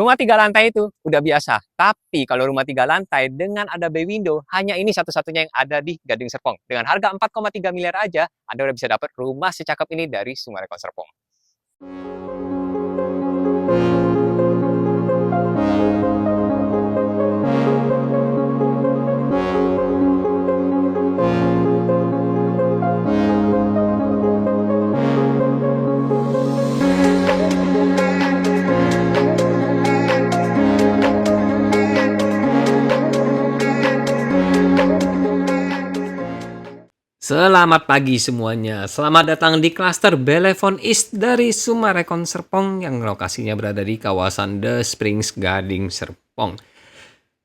Rumah 3 lantai itu udah biasa, tapi kalau rumah 3 lantai dengan ada bay window, hanya ini satu-satunya yang ada di Gading Serpong. Dengan harga 4,3 miliar aja, Anda udah bisa dapat rumah secakep ini dari Summarecon Serpong. Selamat pagi semuanya. Selamat datang di klaster Belevon East dari Summarecon Serpong yang lokasinya berada di kawasan The Springs Gading Serpong.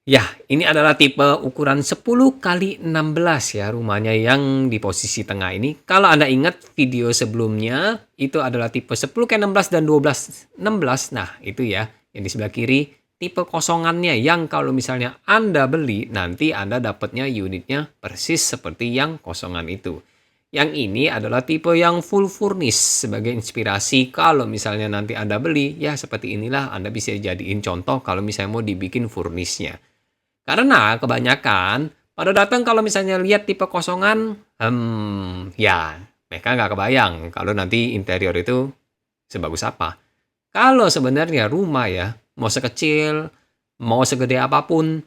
Ya, ini adalah tipe ukuran 10 kali 16 ya rumahnya yang di posisi tengah ini. Kalau Anda ingat video sebelumnya, itu adalah tipe 10 kali 16 dan 12 16. Nah, itu ya, yang di sebelah kiri tipe kosongannya yang kalau misalnya Anda beli, nanti Anda dapatnya unitnya persis seperti yang kosongan itu. Yang ini adalah tipe yang full furnish sebagai inspirasi kalau misalnya nanti Anda beli, ya seperti inilah Anda bisa jadiin contoh kalau misalnya mau dibikin furnishnya. Karena kebanyakan pada datang kalau misalnya lihat tipe kosongan, ya mereka nggak kebayang kalau nanti interior itu sebagus apa. Kalau sebenarnya rumah ya, mau sekecil, mau segede apapun,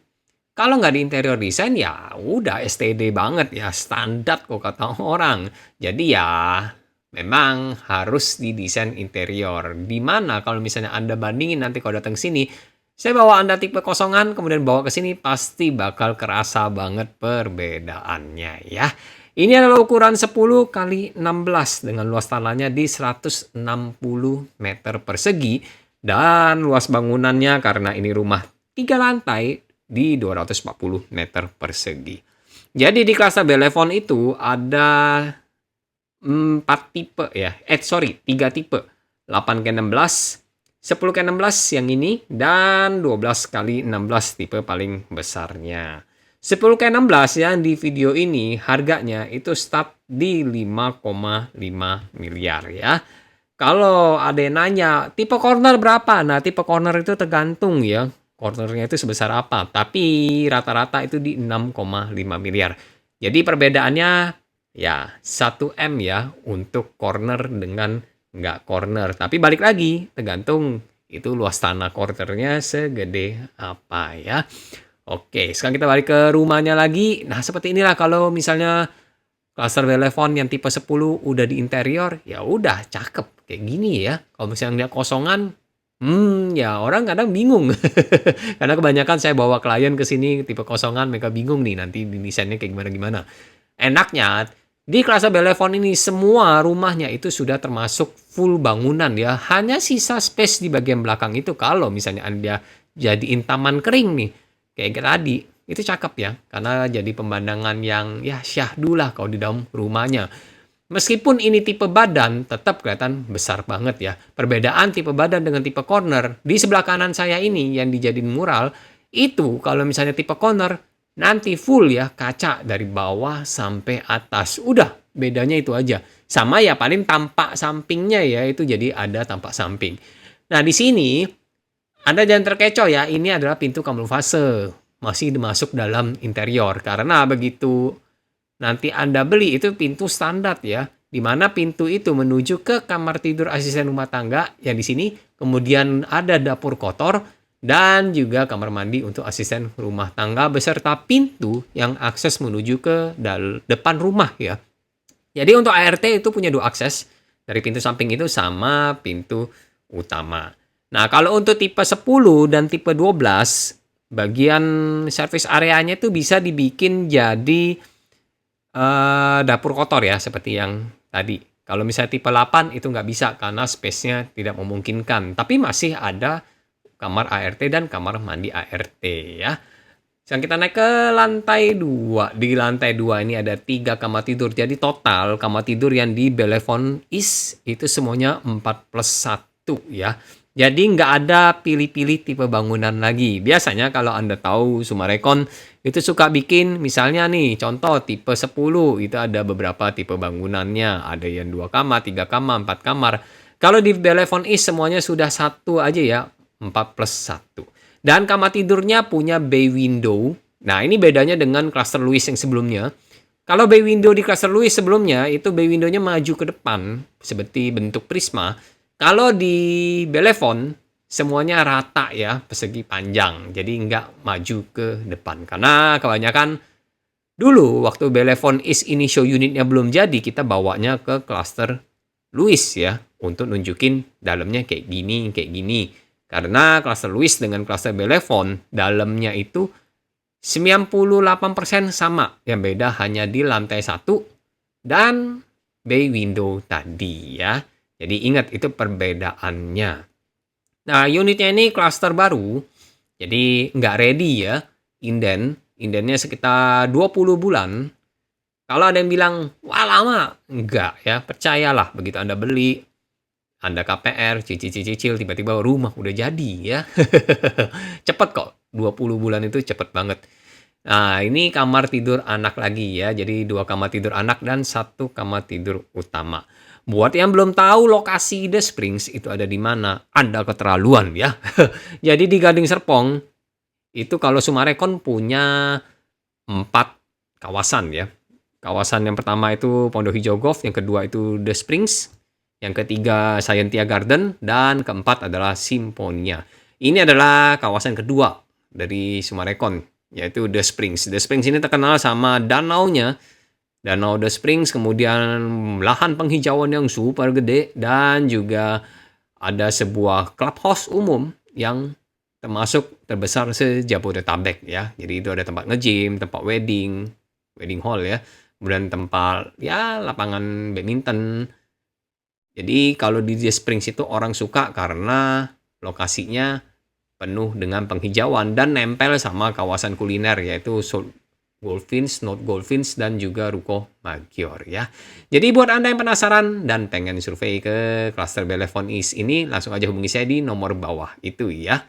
kalau nggak di interior design ya udah STD banget ya, standar kok kata orang. Jadi ya memang harus didesain interior. Dimana kalau misalnya Anda bandingin nanti kalau datang ke sini, saya bawa Anda tipe kosongan, kemudian bawa ke sini pasti bakal kerasa banget perbedaannya ya. Ini adalah ukuran 10 kali 16 dengan luas tanahnya di 160 meter persegi dan luas bangunannya karena ini rumah 3 lantai di 240 meter persegi. Jadi di klaster Belevon itu ada 4 tipe ya. 3 tipe. 8 kali 16, 10 kali 16 yang ini dan 12 kali 16 tipe paling besarnya. 10 kali 16 yang di video ini harganya itu start di 5,5 miliar ya. Kalau ada yang nanya, tipe corner berapa? Nah, tipe corner itu tergantung ya. Cornernya itu sebesar apa. Tapi rata-rata itu di 6,5 miliar. Jadi perbedaannya ya 1M ya untuk corner dengan nggak corner. Tapi balik lagi, tergantung itu luas tanah cornernya segede apa ya. Oke, sekarang kita balik ke rumahnya lagi. Nah, seperti inilah kalau misalnya klaster Belevon yang tipe 10 udah di interior, ya udah cakep kayak gini ya. Kalau misalnya lihat kosongan, ya orang kadang bingung. Karena kebanyakan saya bawa klien ke sini tipe kosongan, mereka bingung nih nanti desainnya kayak gimana-gimana. Enaknya di klaster Belevon ini semua rumahnya itu sudah termasuk full bangunan ya. Hanya sisa space di bagian belakang itu kalau misalnya Anda jadiin taman kering nih. Kayak tadi, itu cakep ya. Karena jadi pemandangan yang ya syahdu lah kalau di dalam rumahnya. Meskipun ini tipe badan, tetap kelihatan besar banget ya. Perbedaan tipe badan dengan tipe corner, di sebelah kanan saya ini yang dijadiin mural, itu kalau misalnya tipe corner, nanti full ya kaca dari bawah sampai atas. Udah, bedanya itu aja. Sama ya paling tampak sampingnya ya, itu jadi ada tampak samping. Nah di sini, Anda jangan terkecoh ya, ini adalah pintu kamuflase. Masih masuk dalam interior. Karena begitu nanti Anda beli itu pintu standar ya. Di mana pintu itu menuju ke kamar tidur asisten rumah tangga yang di sini. Kemudian ada dapur kotor dan juga kamar mandi untuk asisten rumah tangga beserta pintu yang akses menuju ke depan rumah ya. Jadi untuk ART itu punya 2 akses. Dari pintu samping itu sama pintu utama. Nah, kalau untuk tipe 10 dan tipe 12, bagian service areanya itu bisa dibikin jadi dapur kotor ya, seperti yang tadi. Kalau misalnya tipe 8 itu nggak bisa karena space-nya tidak memungkinkan. Tapi masih ada kamar ART dan kamar mandi ART ya. Sekarang kita naik ke lantai 2. Di lantai 2 ini ada 3 kamar tidur. Jadi total kamar tidur yang di Belevon East itu semuanya 4+1 ya. Jadi nggak ada pilih-pilih tipe bangunan lagi. Biasanya kalau Anda tahu Summarecon itu suka bikin misalnya nih contoh tipe 10 itu ada beberapa tipe bangunannya. Ada yang 2 kamar, 3 kamar, 4 kamar. Kalau di Belevon East semuanya sudah satu aja ya. 4+1. Dan kamar tidurnya punya bay window. Nah, ini bedanya dengan cluster Louis yang sebelumnya. Kalau bay window di cluster Louis sebelumnya, itu bay window-nya maju ke depan, seperti bentuk prisma. Kalau di Belevon, semuanya rata ya, persegi panjang. Jadi nggak maju ke depan. Karena kebanyakan dulu, waktu Belevon East ini show unitnya belum jadi, kita bawanya ke cluster Louis ya, untuk nunjukin dalamnya kayak gini, kayak gini. Karena cluster Louis dengan cluster Belevon, dalamnya itu 98% sama. Yang beda hanya di lantai 1 dan bay window tadi ya. Jadi ingat itu perbedaannya. Nah, unitnya ini cluster baru. Jadi nggak ready ya. Indennya sekitar 20 bulan. Kalau ada yang bilang, wah lama. Enggak ya, percayalah. Begitu Anda beli, Anda KPR, cicil-cicil, tiba-tiba rumah udah jadi ya. Cepet kok, 20 bulan itu cepet banget. Nah, ini kamar tidur anak lagi ya. Jadi 2 kamar tidur anak dan 1 kamar tidur utama. Buat yang belum tahu lokasi The Springs itu ada di mana, Anda keterlaluan ya. Jadi di Gading Serpong, itu kalau Sumarekon punya 4 kawasan ya. Kawasan yang pertama itu Pondok Hijau Golf, yang kedua itu The Springs, yang ketiga Scientia Garden, dan keempat adalah Simfonia. Ini adalah kawasan kedua dari Sumarekon, yaitu The Springs. The Springs ini terkenal sama danaunya, Danau The Springs, kemudian lahan penghijauan yang super gede, dan juga ada sebuah clubhouse umum yang termasuk terbesar se-Jabodetabek ya. Jadi itu ada tempat nge-gym, tempat wedding hall ya, kemudian tempat ya lapangan badminton. Jadi kalau di The Springs itu orang suka karena lokasinya penuh dengan penghijauan dan nempel sama kawasan kuliner, yaitu Goldfinch, North Goldfinch, dan juga Ruko Maggiore ya. Jadi buat Anda yang penasaran dan pengen survei ke cluster Belevon East ini, langsung aja hubungi saya di nomor bawah itu ya.